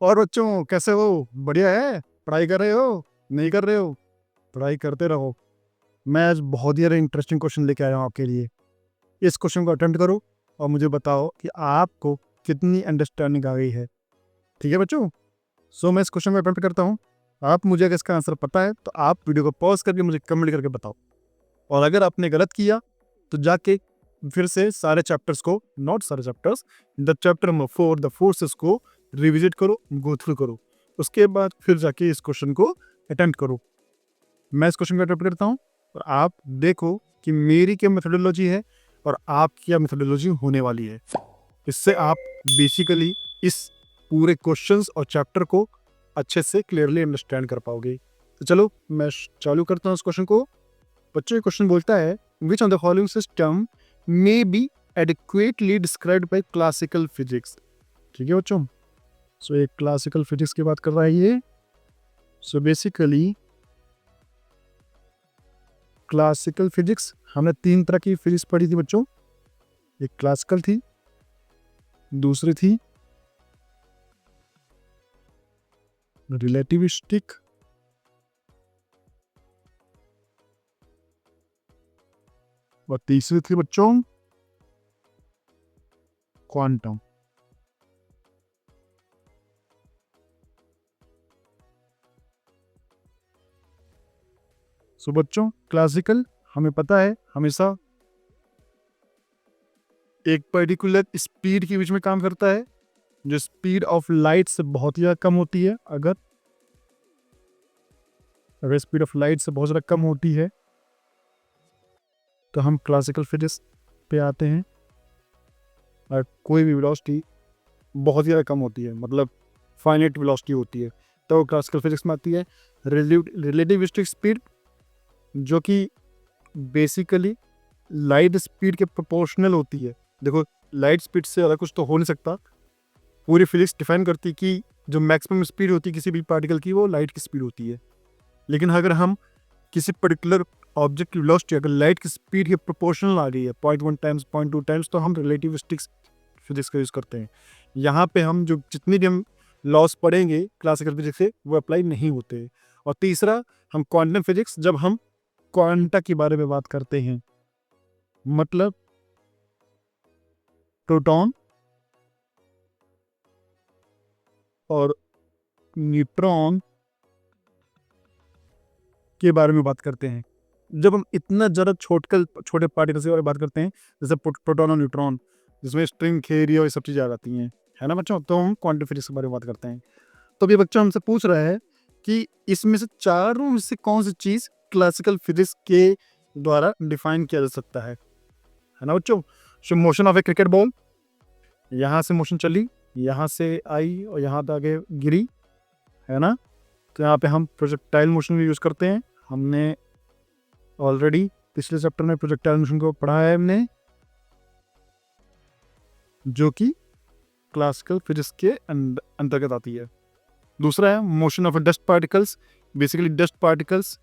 और बच्चों कैसे हो? बढ़िया है? पढ़ाई कर रहे हो? नहीं कर रहे हो? पढ़ाई करते रहो। मैं आज बहुत ही ज़्यादा इंटरेस्टिंग क्वेश्चन लेके आया हूँ आपके लिए। इस क्वेश्चन को अटेम्प्ट करो और मुझे बताओ कि आपको कितनी अंडरस्टैंडिंग आ गई है। ठीक है बच्चों? सो मैं इस क्वेश्चन को अटेम्प्ट करता हूँ। आप मुझे अगर इसका आंसर पता है तो आप वीडियो को पॉज करके मुझे कमेंट करके बताओ। और अगर आपने गलत किया तो जाके फिर से सारे चैप्टर्स को, नॉट सारे chapters, the chapter number 4 the forces को रिविजिट करो, गो थ्रू करो। उसके बाद फिर जाके इस क्वेश्चन को अटेम्प्ट करो। मैं इस क्वेश्चन को अटेम्प्ट करता हूँ और आप देखो कि मेरी क्या मेथोडोलॉजी है और आपकी क्या मेथोडोलॉजी होने वाली है। इससे आप बेसिकली इस पूरे क्वेश्चंस और चैप्टर को अच्छे से क्लियरली अंडरस्टैंड कर पाओगे। तो चलो मैं चालू करता हूँ इस क्वेश्चन को। बच्चों ये क्वेश्चन बोलता है which of the following system may be adequately described bye classical physics. ठीक है बच्चों? सो एक क्लासिकल फिजिक्स की बात कर रहा है ये। सो बेसिकली क्लासिकल फिजिक्स, हमने 3 तरह की फिजिक्स पढ़ी थी बच्चों। एक क्लासिकल थी, दूसरी थी रिलेटिविस्टिक, और तीसरी थी बच्चों क्वांटम। सो बच्चों क्लासिकल हमें पता है हमेशा एक पर्टिकुलर स्पीड के बीच में काम करता है, जो स्पीड ऑफ लाइट से बहुत ही ज़्यादा कम होती है। अगर स्पीड ऑफ लाइट से बहुत ज़्यादा कम होती है तो हम क्लासिकल फिजिक्स पे आते हैं। और कोई भी वेलोसिटी बहुत ज़्यादा कम होती है, मतलब फाइनाइट वेलोसिटी होती है, तो वो क्लासिकल फिजिक्स में आती है। रिलेटिविस्टिक स्पीड, जो कि बेसिकली लाइट स्पीड के प्रोपोर्शनल होती है। देखो लाइट स्पीड से ज़्यादा कुछ तो हो नहीं सकता। पूरी फिजिक्स डिफाइन करती है कि जो मैक्सिमम स्पीड होती है किसी भी पार्टिकल की वो लाइट की स्पीड होती है। लेकिन अगर हम किसी पर्टिकुलर ऑब्जेक्ट की वेलोसिटी अगर लाइट की स्पीड के प्रोपोर्शनल आ रही है 0.1 टाइम्स 0.2 टाइम्स, तो हम रिलेटिविस्टिक फिजिक्स का यूज़ करते हैं। यहाँ पे हम जो जितनी भी हम लॉस पढ़ेंगे क्लासिकल फिजिक्स से वो अप्लाई नहीं होते। और तीसरा हम क्वांटम फिजिक्स, जब हम क्वांटा के बारे में बात करते हैं, मतलब प्रोटॉन और न्यूट्रॉन के बारे में बात करते हैं। जब हम इतना ज़्यादा छोटे पार्टिकल्स के बारे में बात करते हैं, जैसे प्रोटॉन और न्यूट्रॉन, जिसमें स्ट्रिंग थ्योरी और ये सब चीज़ें आ जाती हैं, है ना बच्चों? तो हम क्वांटम फिजिक्स के बारे में बात करते हैं। तो अभी बच्चों हमसे पूछ रहा है कि इसमें से चारों में से कौन सी चीज़ क्लासिकल फिजिक्स के द्वारा डिफाइन किया जा सकता है ना बच्चों? सो motion of A cricket ball, यहाँ से मोशन चली, यहाँ से आई और यहाँ तक आगे गिरी, है ना? तो यहाँ पे हम प्रोजेक्टाइल मोशन भी यूज़ करते हैं। हमने ऑलरेडी पिछले चैप्टर में प्रोजेक्टाइल मोशन को पढ़ा है हमने, जो कि क्लासिकल फिजिक्स के अंतर्गत आती है। दूसरा है motion of dust particles. Basically dust particles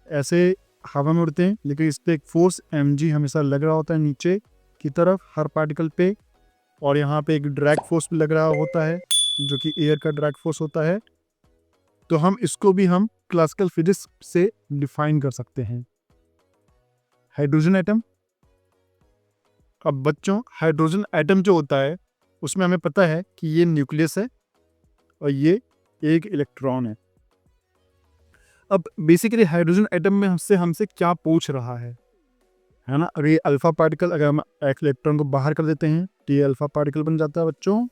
ऐसे हवा में उड़ते हैं, लेकिन इस पर एक फोर्स mg हमेशा लग रहा होता है नीचे की तरफ हर पार्टिकल पे, और यहाँ पे एक ड्रैग फोर्स भी लग रहा होता है जो कि एयर का ड्रैग फोर्स होता है। तो हम इसको भी हम क्लासिकल फिजिक्स से डिफाइन कर सकते हैं। हाइड्रोजन एटम, अब बच्चों हाइड्रोजन एटम जो होता है उसमें हमें पता है कि ये न्यूक्लियस है और ये एक इलेक्ट्रॉन है। अब बेसिकली हाइड्रोजन एटम में हमसे क्या पूछ रहा है ना? अगर ये अल्फा पार्टिकल, अगर हम एक इलेक्ट्रॉन को बाहर कर देते हैं तो ये अल्फा पार्टिकल बन जाता है बच्चों,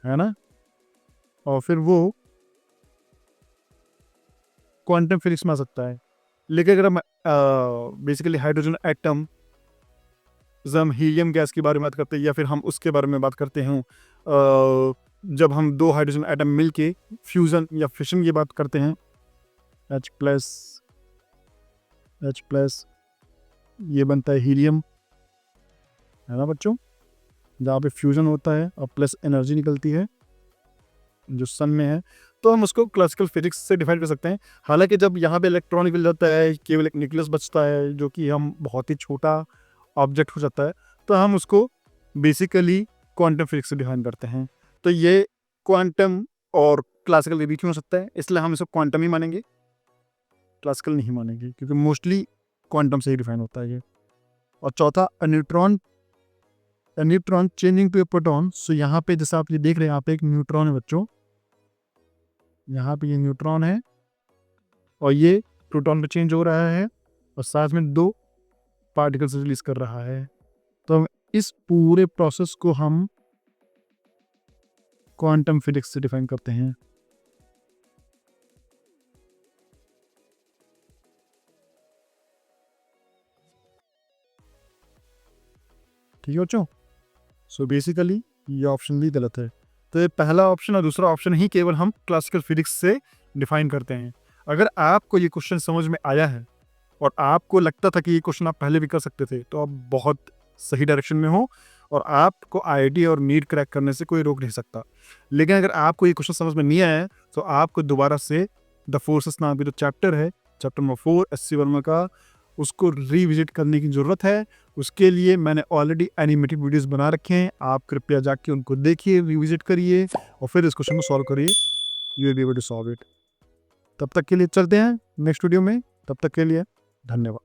है ना? और फिर वो क्वांटम फिजिक्स में आ सकता है। लेकिन अगर हम बेसिकली हाइड्रोजन एटम, जब हम हीलियम गैस के बारे में बात करते हैं या फिर हम उसके बारे में बात करते हैं, जब हम दो हाइड्रोजन एटम मिलके फ्यूज़न या फिशन की बात करते हैं, H प्लस ये बनता है हीलियम, है ना बच्चों? जहाँ पे फ्यूज़न होता है और प्लस एनर्जी निकलती है जो सन में है, तो हम उसको क्लासिकल फिजिक्स से डिफाइन कर सकते हैं। हालांकि जब यहाँ पे इलेक्ट्रॉन निकल जाता है, केवल एक न्यूक्लियस बचता है जो कि हम बहुत ही छोटा ऑब्जेक्ट हो जाता है, तो हम उसको बेसिकली क्वांटम फिजिक्स से डिफाइन करते हैं। तो ये क्वांटम और क्लासिकल के बीच में हो सकता है, इसलिए हम इसको क्वांटम ही मानेंगे, क्लासिकल नहीं मानेंगे, क्योंकि मोस्टली क्वांटम से ही डिफाइन होता है ये। और चौथा, a neutron changing to a proton. So यहाँ पे जैसे आप ये देख रहे हैं, यहाँ पे एक न्यूट्रॉन है बच्चों, यहाँ पे ये न्यूट्रॉन है और ये प्रोटॉन में चेंज हो रहा है और साथ में 2 पार्टिकल्स रिलीज कर रहा है। तो इस पूरे प्रोसेस को हम क्वांटम फिजिक्स से डिफाइन करते हैं। ठीक है बच्चों। सो बेसिकली ये ऑप्शन भी गलत है। तो ये पहला ऑप्शन और दूसरा ऑप्शन ही केवल हम क्लासिकल फिजिक्स से डिफाइन करते हैं। अगर आपको ये क्वेश्चन समझ में आया है और आपको लगता था कि ये क्वेश्चन आप पहले भी कर सकते थे, तो आप बहुत सही डायरेक्शन में हो और आपको IIT और नीट क्रैक करने से कोई रोक नहीं सकता। लेकिन अगर आपको ये क्वेश्चन समझ में नहीं आया है, तो आपको दोबारा से द फोर्सेस नाम की जो चैप्टर है, चैप्टर नंबर 4 SC वर्मा का, उसको रिविजिट करने की ज़रूरत है। उसके लिए मैंने ऑलरेडी एनिमेटेड वीडियोस बना रखे हैं, आप कृपया जाके उनको देखिए, रिविजिट करिए और फिर इस क्वेश्चन को सॉल्व करिए। You will be able to solve it. तब तक के लिए चलते हैं नेक्स्ट वीडियो में। तब तक के लिए धन्यवाद।